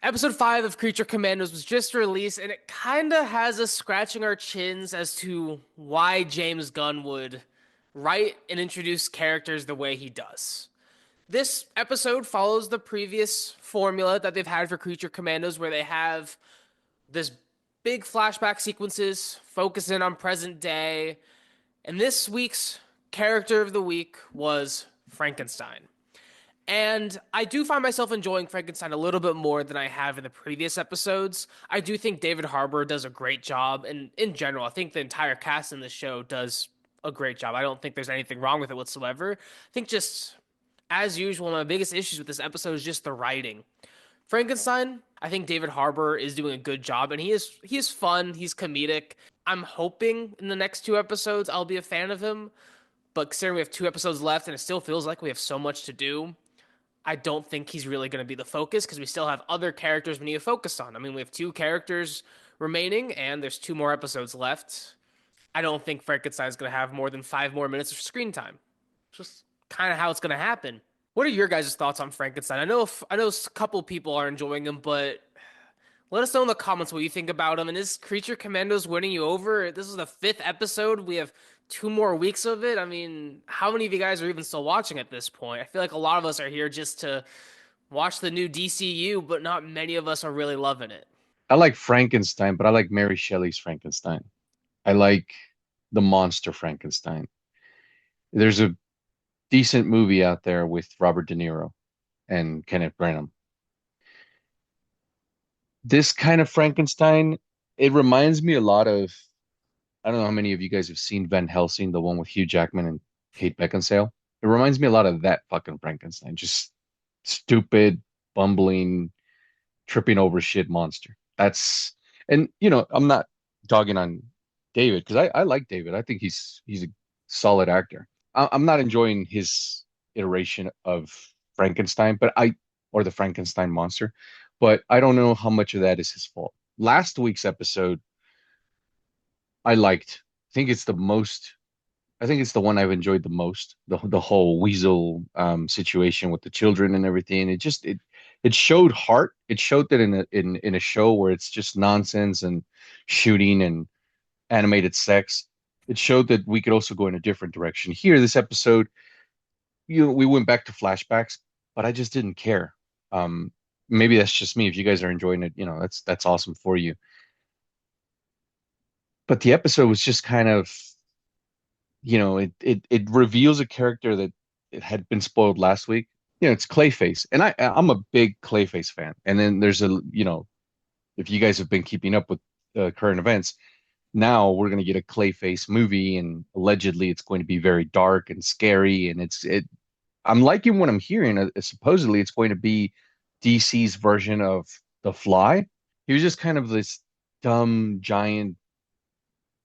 Episode 5 of Creature Commandos was just released, and it kind of has us scratching our chins as to why James Gunn would write and introduce characters the way he does. This episode follows the previous formula that they've had for Creature Commandos, where they have this big flashback sequences focusing on present day. And this week's character of the week was Frankenstein. And I do find myself enjoying Frankenstein a little bit more than I have in the previous episodes. I do think David Harbour does a great job, and in general, I think the entire cast in the show does a great job. I don't think there's anything wrong with it whatsoever. I think just as usual, one of my biggest issues with this episode is just the writing. Frankenstein, I think David Harbour is doing a good job, and he is fun, he's comedic. I'm hoping in the next two episodes I'll be a fan of him, but considering we have two episodes left and it still feels like we have so much to do, I don't think he's really going to be the focus because we still have other characters we need to focus on. I mean, we have two characters remaining and there's two more episodes left. I don't think Frankenstein is going to have more than 5 more minutes of screen time. It's just kind of how it's going to happen. What are your guys' thoughts on Frankenstein? I know a couple people are enjoying him, but let us know in the comments what you think about him. And is Creature Commandos winning you over? This is the fifth episode. We have 2 more weeks of it. I mean, how many of you guys are even still watching at this point? I feel like a lot of us are here just to watch the new DCU, but not many of us are really loving it. I like Frankenstein, but I like Mary Shelley's Frankenstein. I like the monster Frankenstein. There's a decent movie out there with Robert De Niro and Kenneth Branagh. This kind of Frankenstein, it reminds me a lot of, I don't know how many of you guys have seen Van Helsing, the one with Hugh Jackman and Kate Beckinsale. It reminds me a lot of that fucking Frankenstein. Just stupid, bumbling, tripping over shit monster. And I'm not dogging on David because I like David. I think he's a solid actor. I'm not enjoying his iteration of Frankenstein, or the Frankenstein monster, but I don't know how much of that is his fault. Last week's episode, I liked. I think it's the most. I think it's the one I've enjoyed the most. The whole weasel situation with the children and everything. It showed heart. It showed that in a show where it's just nonsense and shooting and animated sex. It showed that we could also go in a different direction. Here, this episode, we went back to flashbacks, but I just didn't care. Maybe that's just me. If you guys are enjoying it, that's awesome for you. But the episode was just kind of, it reveals a character that it had been spoiled last week. It's Clayface, and I'm a big Clayface fan. And then there's if you guys have been keeping up with current events, now we're going to get a Clayface movie, and allegedly it's going to be very dark and scary. And I'm liking what I'm hearing. Supposedly it's going to be DC's version of The Fly. He was just kind of this dumb giant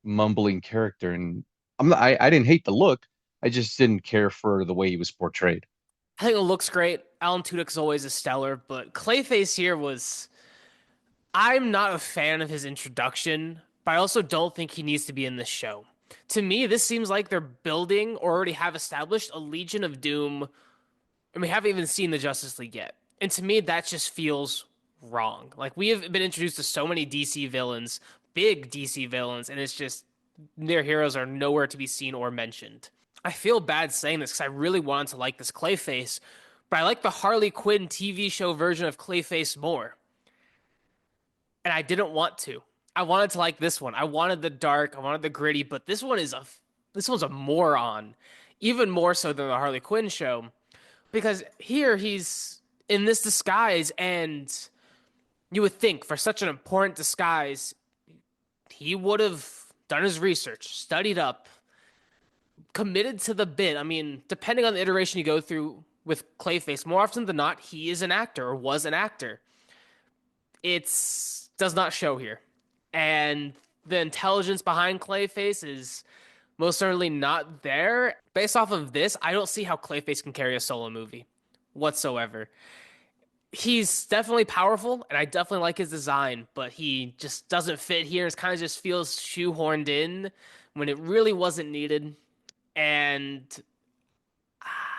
mumbling character, and I didn't hate the look. I just didn't care for the way he was portrayed. I think it looks great. Alan Tudyk's always a stellar, but Clayface here was. I'm not a fan of his introduction, but I also don't think he needs to be in this show. To me, this seems like they're building or already have established a Legion of Doom, and we haven't even seen the Justice League yet. And to me, that just feels wrong. Like, we have been introduced to so many DC villains, big DC villains, and it's just their heroes are nowhere to be seen or mentioned. I feel bad saying this because I really wanted to like this Clayface, but I like the Harley Quinn TV show version of Clayface more. And I didn't want to. I wanted to like this one. I wanted the dark, I wanted the gritty, but this one's a moron. Even more so than the Harley Quinn show. Because here he's in this disguise, and you would think for such an important disguise, he would have done his research, studied up, committed to the bit. I mean, depending on the iteration you go through with Clayface, more often than not, he is an actor or was an actor. It's does not show here. And the intelligence behind Clayface is most certainly not there. Based off of this, I don't see how Clayface can carry a solo movie whatsoever. He's definitely powerful, and I definitely like his design, but he just doesn't fit here. It kind of just feels shoehorned in when it really wasn't needed. And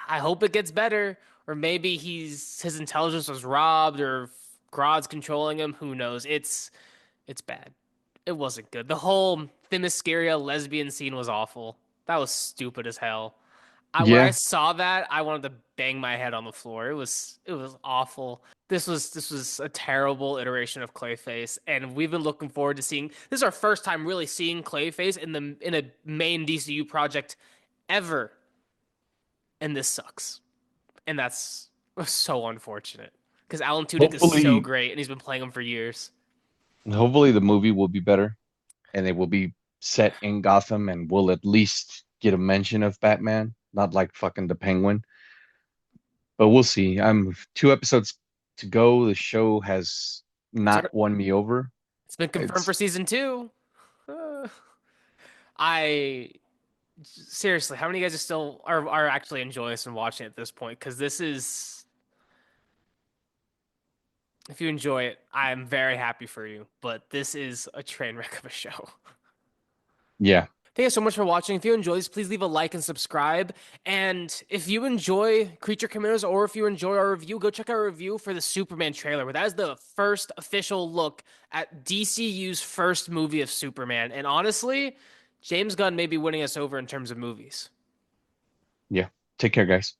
I hope it gets better, or maybe his intelligence was robbed, or Grodd's controlling him. Who knows? It's bad. It wasn't good. The whole Themyscira lesbian scene was awful. That was stupid as hell. When I Yeah, saw that, I wanted to bang my head on the floor. It was awful. This was a terrible iteration of Clayface, and we've been looking forward to seeing. This is our first time really seeing Clayface in a main DCU project ever, and this sucks. And that's so unfortunate because Alan Tudyk is so hopefully, great, and he's been playing him for years. hopefully the movie will be better and it will be set in Gotham and we'll at least get a mention of Batman, not like fucking the Penguin. But we'll see. I'm 2 episodes to go. The show has It's not won me over. it's been confirmed It's for season two. Uh, I seriously, how many of you guys are actually enjoying this and watching it at this point? Because this is, if you enjoy it, I'm very happy for you. But this is a train wreck of a show. yeah, Thank you so much for watching. If you enjoy this, please leave a like and subscribe. And if you enjoy Creature Commandos or if you enjoy our review, go check out our review for the Superman trailer, where that is the first official look at DCU's first movie of Superman. And honestly, James Gunn may be winning us over in terms of movies. yeah. Take care, guys.